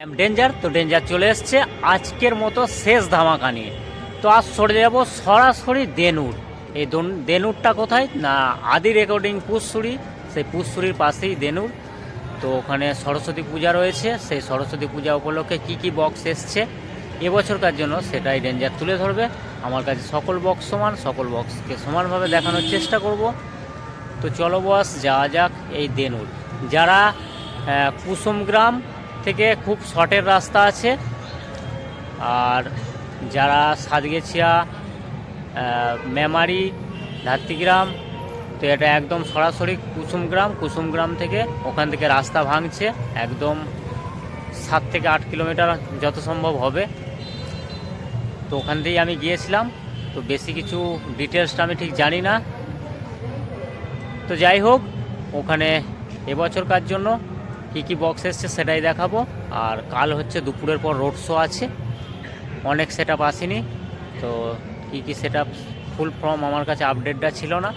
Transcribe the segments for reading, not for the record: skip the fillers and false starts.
Danger তো danger চলে এসছে আজকের মতো শেষ ধামাকা নিয়ে। তো আজ সরে যাব সরাসরি দেনুর। এই দেনুরটা কোথায় না, আদি রেকর্ডিং পুষশুরি, সেই পুষশুরির পাশেই দেনুর। তো ওখানে সরস্বতী পূজা রয়েছে, সেই সরস্বতী পূজা উপলক্ষে কি কি বক্স এসছে এবছরকার জন্য সেটাই ডেঞ্জার তুলে ধরবে। আমার কাছে সকল বক্স সমান, সকল বক্সকে সমানভাবে দেখানোর চেষ্টা করব। তো চলো বস যাওয়া যাক এই দেনুর। যারা কুসুমগ্রাম থেকে খুব শর্টের রাস্তা আছে, আর যারা সাতগেছিয়া, মেমারি, ধাত্রীগ্রাম, তো এটা একদম সরাসরি কুসুমগ্রাম থেকে ওখান থেকে রাস্তা ভাঙছে একদম 7 থেকে 8 কিলোমিটার যত সম্ভব হবে। তো ওখান থেকেই আমি গিয়েছিলাম, তো বেশি কিছু ডিটেলসটা আমি ঠিক জানি না। তো যাই হোক, ওখানে এবছরকার জন্য কী কী বক্স এসছে সেটাই দেখাবো। আর কাল হচ্ছে দুপুরের পর রোড শো আছে, অনেক সেট আপ আসেনি। তো কী কী সেট আপ ফুল ফর্ম আমার কাছে আপডেটটা ছিল না।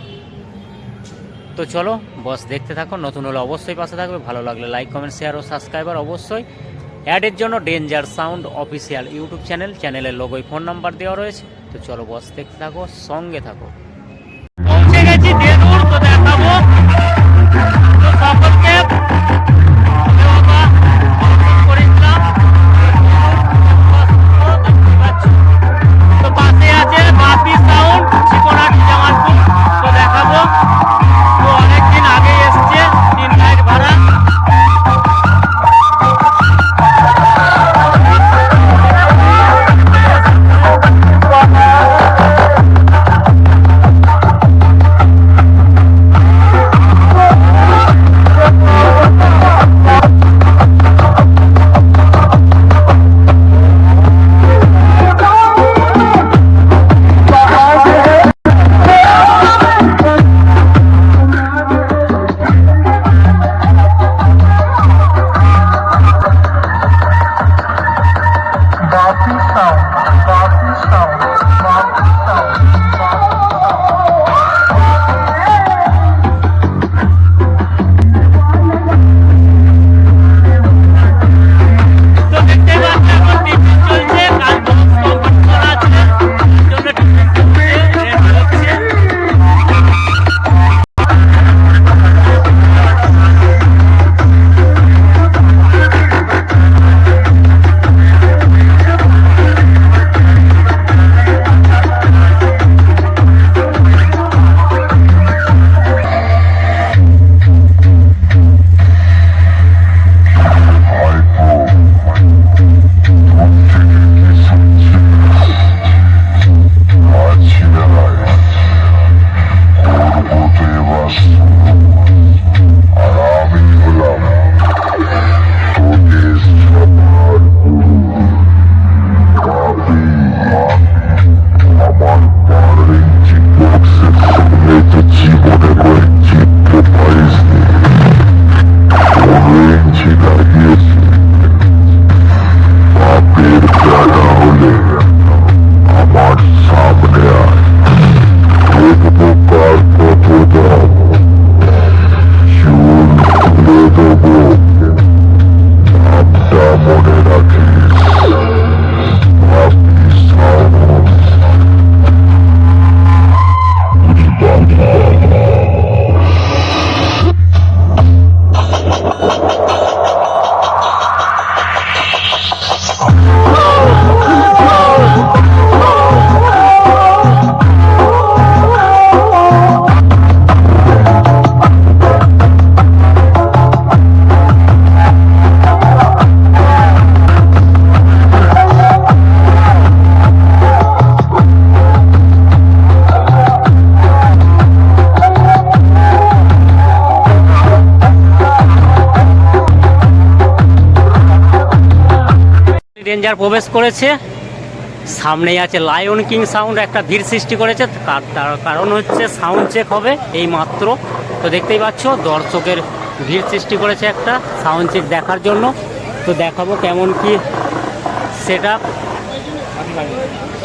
তো চলো বস দেখতে থাকো। নতুন হলে অবশ্যই পাশে থাকবে, ভালো লাগলে লাইক কমেন্ট শেয়ার ও সাবস্ক্রাইবার অবশ্যই। অ্যাডের জন্য ডেঞ্জার সাউন্ড অফিসিয়াল ইউটিউব চ্যানেলের লোগোয় ফোন নাম্বার দেওয়া রয়েছে। তো চলো বস দেখতে থাকো, সঙ্গে থাকো। পৌঁছে গেছি দেনুর, তো দেখাবো তো সকলকে। তো পাশে আছে বাপি সাউন্ড শিকোনাটি জামালপুর, তো দেখাবো। তো অনেকদিন আগে এসছে 3 লাইট ভাড়া। ডেঞ্জার প্রবেশ করেছে, সামনেই আছে লায়ন কিং সাউন্ড, একটা ভিড় সৃষ্টি করেছে। তার কারণ হচ্ছে সাউন্ড চেক হবে এই মাত্র। তো দেখতেই পাচ্ছ দর্শকের ভিড় সৃষ্টি করেছে একটা সাউন্ড চেক দেখার জন্য। তো দেখাবো কেমন কি সেট আপ।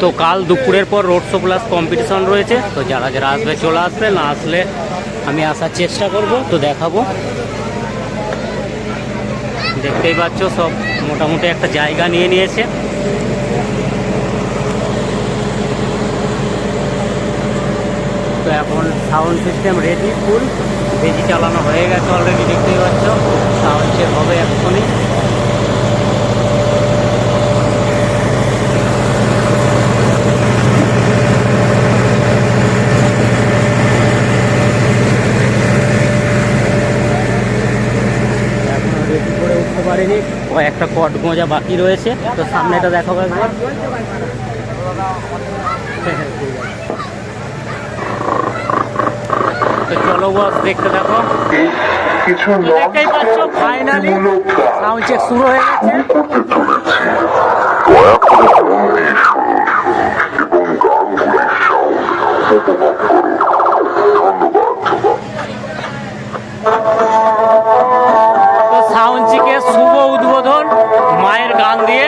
তো কাল দুপুরের পর রোড শো প্লাস কম্পিটিশন রয়েছে। তো যারা যারা আসবে চলে আসবে, না আসলে আমি আসার চেষ্টা করব। তো দেখাবো, দেখতেই পাচ্ছ সব মোটামুটি একটা জায়গা নিয়ে নিয়েছে। তো এখন সাউন্ড সিস্টেম রেডি, ফুল বেজি চালানো হয়ে গেছে অলরেডি, দেখতেই পাচ্ছ। সাউন্ড চেক হবে এক্ষুনি। এখনো রেডি করে উঠতে পারিনি, একটা কট গোঁজা বাকি রয়েছে। তো সামনেটা দেখাবো একবার। তো চলো বস, দেখতে থাকো। কিছু দেখতেই পাচ্ছ ফাইনালি সাউন্ড চেক শুরু হয়ে গেছে। দয়া করে মন দিয়ে শুনুন এবং গানগুলির সাউন্ড উপভোগ করুন। ধন্যবাদ। তো সাউন্ড চেকের শুভ উদ্বোধন মায়ের গান দিয়ে।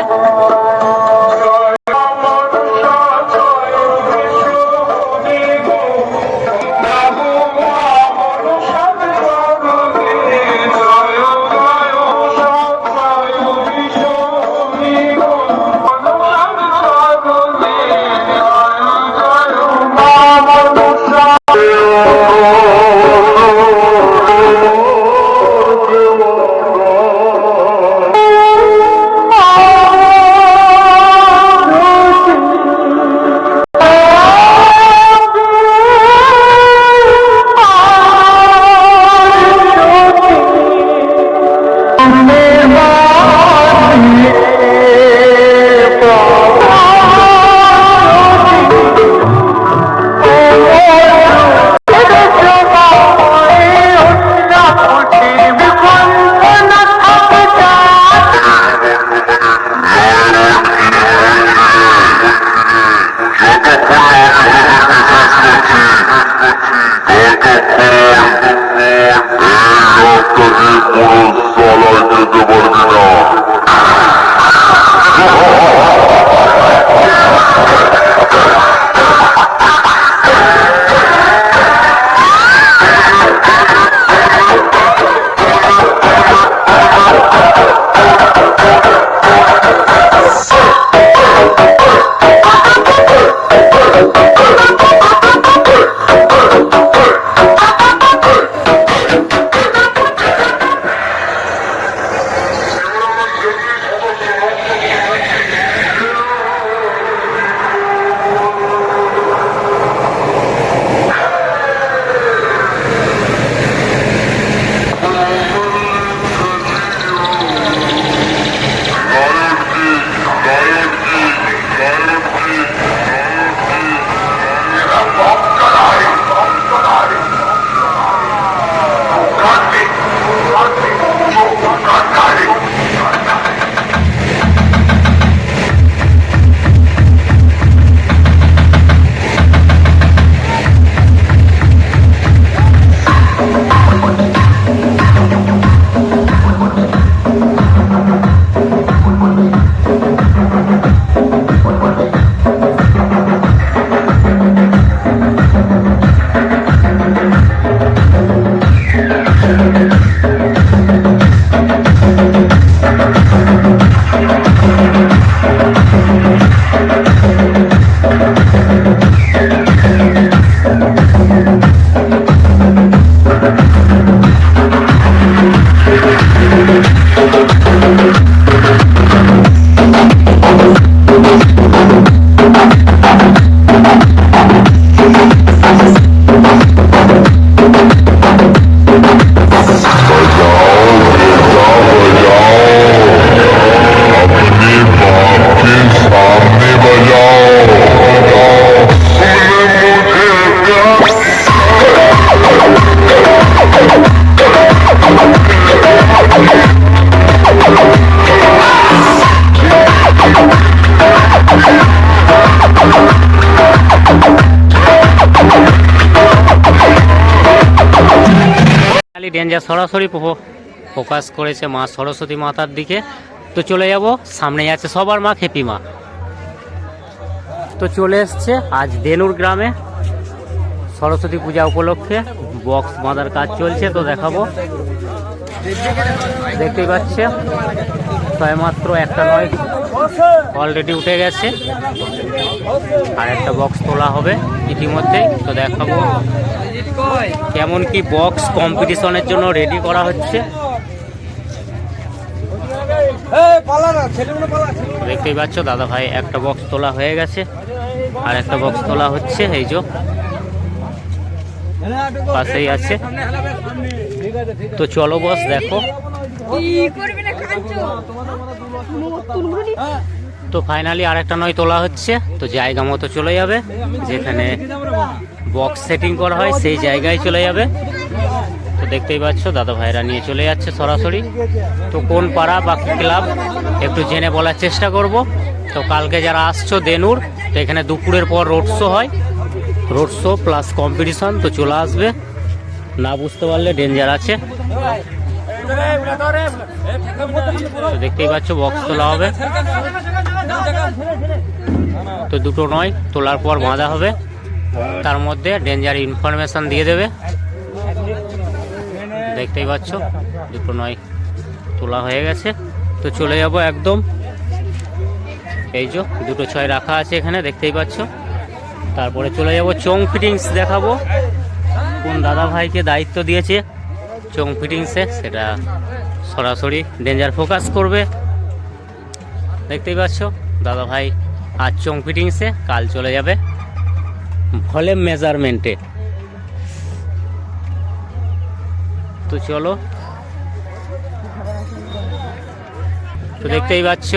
ডেঞ্জার সরাসরি ফোকাস করেছে মা সরস্বতী মাতার দিকে। তো চলে যাব, সামনে আছে সবার মা খেপি মা। তো চলে এসছে আজ দেনুর গ্রামে সরস্বতী পূজা উপলক্ষে বক্স বাঁধার কাজ চলছে। তো দেখাবো, দেখতেই পাচ্ছে। সবেমাত্র একটা নয় অলরেডি উঠে গেছে, আর একটা বক্স তোলা হবে ইতিমধ্যেই। তো দেখাবো কেমন কি বক্স কম্পিটিশনের জন্য রেডি করা হচ্ছে। দেখতেই পাচ্ছ দাদা ভাই একটা বক্স তোলা হয়ে গেছে, আর একটা বক্স তোলা হচ্ছে, এই যে পাশেই আছে। তো চলো বস দেখো। তো ফাইনালি আর একটা নয় তোলা হচ্ছে, তো জায়গা মতো চলে যাবে, যেখানে বক্স সেটিং করা হয় সেই জায়গায় চলে যাবে। তো দেখতেই পাচ্ছ দাদা ভাইরা নিয়ে চলে যাচ্ছে সরাসরি। তো কোন পাড়া বা ক্লাব একটু জেনে বলার চেষ্টা করব। তো কালকে যারা আসছো দেনুর, তো এখানে দুপুরের পর রোড শো হয়, রোড শো প্লাস কম্পিটিশন, তো চলে আসবে। না বুঝতে পারলে ডেঞ্জার আছে। তো দেখতেই পাচ্ছ বক্স তোলা হবে, তো দুটো নয় তোলার পর বাঁধা হবে, তার মধ্যে ডেঞ্জার ইনফরমেশন দিয়ে দেবে। দেখতেই পাচ্ছ দুটো নয় তোলা হয়ে গেছে। তো চলে যাব একদম, এই যে দুটো ছয় রাখা আছে এখানে দেখতেই পাচ্ছ। তারপরে চলে যাব চোং ফিটিংস দেখাবো, কোন দাদা ভাইকে দায়িত্ব দিয়েছে চোং ফিটিংসে সেটা সরাসরি ডেঞ্জার ফোকাস করবে। দেখতেই পাচ্ছ দাদা ভাই আজ চোং ফিটিংসে, কাল চলে যাবে ভলিউম মেজারমেন্টে। তো চলো, তো দেখতেই পাচ্ছ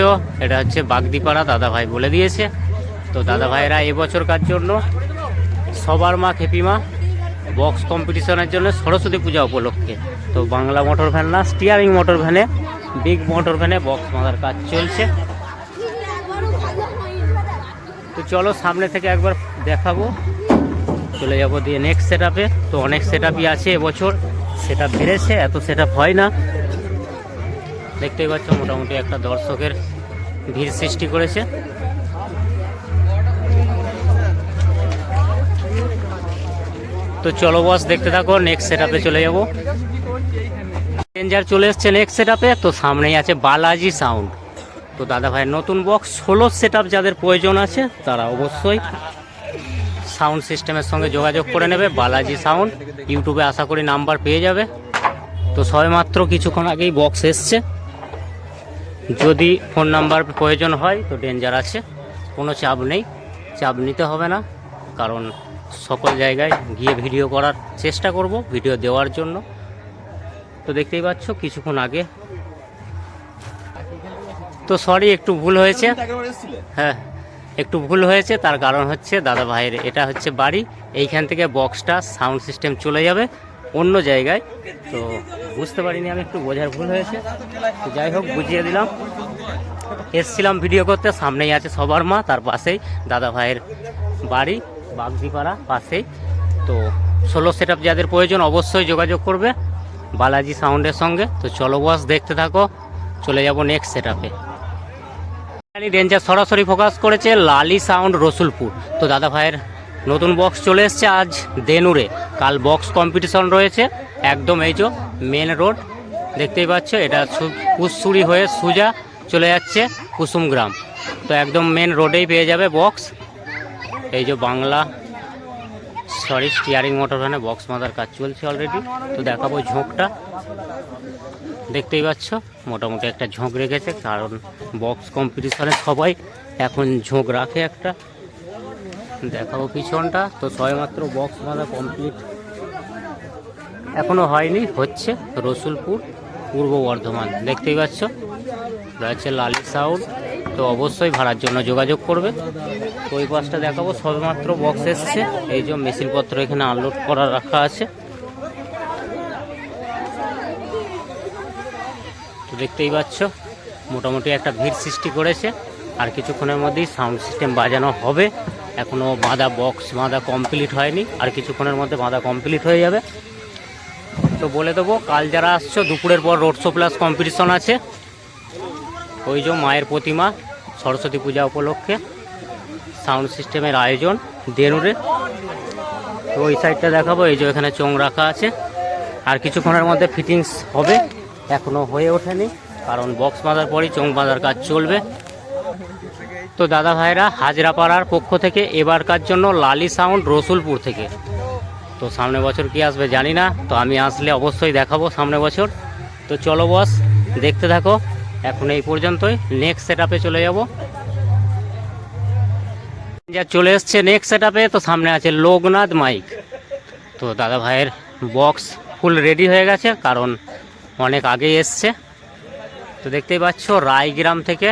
এটা হচ্ছে বাগদিপাড়া, দাদা ভাই বলে দিয়েছে। তো দাদা ভাইরা এবছরকার জন্য সবার মা খেপিমা বক্স কম্পিটিশনের জন্য সরস্বতী পূজা উপলক্ষে, তো বাংলা মোটর ভ্যান না স্টিয়ারিং মোটর ভ্যানে, বিগ মোটর ভ্যানে বক্স বাঁধার কাজ চলছে। তো চলো সামনে থেকে একবার দেখাবো, চলে যাব দিয়ে নেক্সট সেট আপে। তো অনেক সেট আপই আছে এবছর, সেট আপ বেড়েছে, এত সেট আপ হয় না। দেখতেই পাচ্ছ মোটামুটি একটা দর্শকের ভিড় সৃষ্টি করেছে। তো চলো বস দেখতে থাকো, নেক্সট সেট আপে চলে যাব। ডেঞ্জার চলে এসছে নেক্সট সেট আপে। তো সামনেই আছে বালাজি সাউন্ড। তো দাদা ভাইয়ের নতুন বক্স 16 সেট আপ যাদের প্রয়োজন আছে তারা অবশ্যই সাউন্ড সিস্টেমের সঙ্গে যোগাযোগ করে নেবে। বালাজি সাউন্ড ইউটিউবে আশা করি নাম্বার পেয়ে যাবে। তো সবেমাত্র কিছুক্ষণ আগেই বক্স এসছে, যদি ফোন নাম্বার প্রয়োজন হয় তো ডেঞ্জার আছে, কোনো চাপ নেই, চাপ নিতে হবে না, কারণ সকল জায়গায় গিয়ে ভিডিও করার চেষ্টা করব, ভিডিও দেওয়ার জন্য। তো দেখতেই পাচ্ছ কিছুক্ষণ আগে, তো সরি একটু ভুল হয়েছে, হ্যাঁ একটু ভুল হয়েছে, তার কারণ হচ্ছে দাদা ভাইয়ের এটা হচ্ছে বাড়ি, এইখান থেকে বক্সটা সাউন্ড সিস্টেম চলে যাবে অন্য জায়গায়। তো বুঝতে পারিনি আমি, একটু বোঝার ভুল হয়েছে। তো যাই হোক বুঝিয়ে দিলাম, এসছিলাম ভিডিও করতে, সামনেই আছে সবার মা, তার পাশেই দাদা ভাইয়ের বাড়ি বাগদিপাড়া পাশেই। তো 16 সেট আপ যাদের প্রয়োজন অবশ্যই যোগাযোগ করবে বালাজি সাউন্ডের সঙ্গে। তো চলো বস দেখতে থাকো, চলে যাব নেক্সট সেট আপে। ডেঞ্জার সরাসরি ফোকাস করেছে লালি সাউন্ড রসুলপুর। তো দাদা ভাইয়ের নতুন বক্স চলে এসছে আজ দেনুরে, কাল বক্স কম্পিটিশন রয়েছে একদম। এই যে মেন রোড দেখতেই পাচ্ছ, এটা কুসুরি হয়ে সুজা চলে যাচ্ছে কুসুমগ্রাম। তো একদম মেন রোডেই পেয়ে যাবে বক্স। এই যে বাংলা স্টিয়ারিং মোটর ভ্যানে বক্স বাঁধার কাজ চলছে অলরেডি। তো দেখাবো ঝোঁকটা, দেখতেই পাচ্ছ মোটামুটি একটা ঝোঁক রেখেছে, কারণ বক্স কম্পিটিশনে সবাই এখন ঝোঁক রাখে একটা। দেখাবো পিছনটা, তো সবেমাত্র বক্স বাঁধা কমপ্লিট এখনো হয়নি, হচ্ছে রসুলপুর পূর্ব বর্ধমান। দেখতেই পাচ্ছ রয়েছে লালি সাউন্ড, তো অবশ্যই ভাড়ার জন্য যোগাযোগ করবে। তো ওই পাশটা দেখাবো, সবেমাত্র বক্স এসছে, এই যে মেশিনপত্র এখানে আনলোড করা রাখা আছে। তো দেখতেই পাচ্ছ মোটামুটি একটা ভিড় সৃষ্টি করেছে, আর কিছুক্ষণের মধ্যেই সাউন্ড সিস্টেম বাজানো হবে। এখনও বাঁধা বক্স বাঁধা কমপ্লিট হয়নি, আর কিছুক্ষণের মধ্যে বাঁধা কমপ্লিট হয়ে যাবে। তো বলে দেবো কাল যারা আসছো দুপুরের পর রোড শো প্লাস কম্পিটিশন আছে, ওই যে মায়ের প্রতিমা সরস্বতী পূজা উপলক্ষে সাউন্ড সিস্টেমের আয়োজন দেনুরে। তো ওই সাইডটা দেখাবো, এই যে এখানে চোং রাখা আছে, আর কিছুক্ষণের মধ্যে ফিটিংস হবে, এখনও হয়ে ওঠেনি। কারণ বক্স বাঁধার পরই চোঙ বাঁধার কাজ চলবে। তো দাদা ভাইরা হাজরাপাড়ার পক্ষ থেকে এবারকার জন্য লালি সাউন্ড রসুলপুর থেকে। তো সামনে বছর কি আসবে জানি না, তো আমি আসলে অবশ্যই দেখাবো সামনে বছর। তো চলো বস, দেখতে থাকো। এখন এই পর্যন্তই, নেক্সট সেট আপে চলে যাব। যা চলে এসছে নেক্সট সেট আপে, তো সামনে আছে লোকনাথ মাইক। তো দাদা ভাইয়ের বক্স ফুল রেডি হয়ে গেছে, কারণ অনেক আগেই এসছে। তো দেখতেই পাচ্ছ রায়গ্রাম থেকে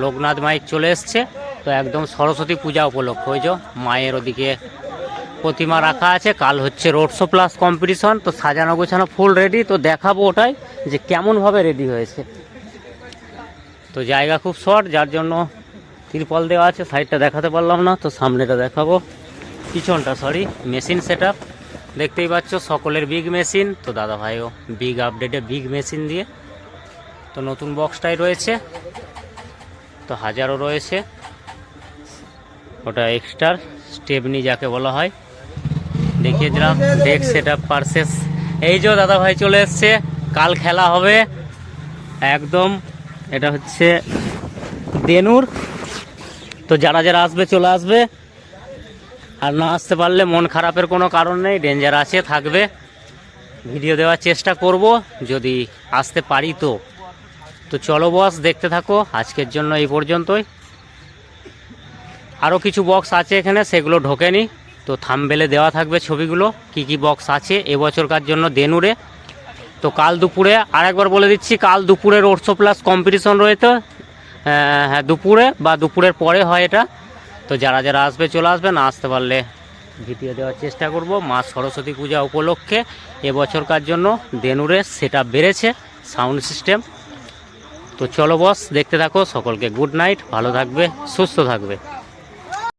লোকনাথ মাইক চলে এসছে। তো একদম সরস্বতী পূজা উপলক্ষে, ওই যে মায়ের ওদিকে প্রতিমা রাখা আছে। কাল হচ্ছে রোড শো প্লাস কম্পিটিশন, তো সাজানো গোছানো ফুল রেডি। তো দেখাবো ওটাই যে কেমনভাবে রেডি হয়েছে। তো জায়গা খুব শর্ট, যার জন্য তিরপল দেওয়া আছে, সাইডটা দেখাতে পারলাম না। তো সামনেটা দেখাবো, পিছনটা মেশিন সেট আপ দেখতেই পাচ্ছ, সকলের বিগ মেশিন। তো দাদা ভাইও বিগ আপডেটে বিগ মেশিন দিয়ে। তো নতুন বক্সটাই রয়েছে, তো হাজারও রয়েছে। ওটা এক্সট্রা স্টেপনি যাকে বলা হয়, দেখিয়ে দিলাম। ডেক সেট আপ পারসেস, এই যে দাদা ভাই চলে এসছে। কাল খেলা হবে একদম, এটা হচ্ছে দেনুর। তো যারা যারা আসবে চলে আসবে, আর না আসতে পারলে মন খারাপের কোনো কারণ নেই, ডেঞ্জার আছে, থাকবে। ভিডিও দেওয়ার চেষ্টা করব যদি আসতে পারি। তো চলো বস, দেখতে থাকো। আজকের জন্য এই পর্যন্তই। আরও কিছু বক্স আছে এখানে, সেগুলো ঢোকেনি। তো থাম্বনেলে দেওয়া থাকবে ছবিগুলো, কি কি বক্স আছে এবছরকার জন্য দেনুরে। তো কাল দুপুরে আরেকবার বলে দিচ্ছি, কাল দুপুরে রোড শো প্লাস কম্পিটিশন রয়েছে। হ্যাঁ, দুপুরে বা দুপুরের পরে হয় এটা। তো যারা যারা আসবে চলে আসবে, না আসতে পারলে ভিডিও দেওয়ার চেষ্টা করব। মা সরস্বতী পূজা উপলক্ষে এবছরকার জন্য দেনুরের সেট আপ বেড়েছে, সাউন্ড সিস্টেম। তো চলো বস, দেখতে থাকো। সকলকে গুড নাইট, ভালো থাকবে, সুস্থ থাকবে।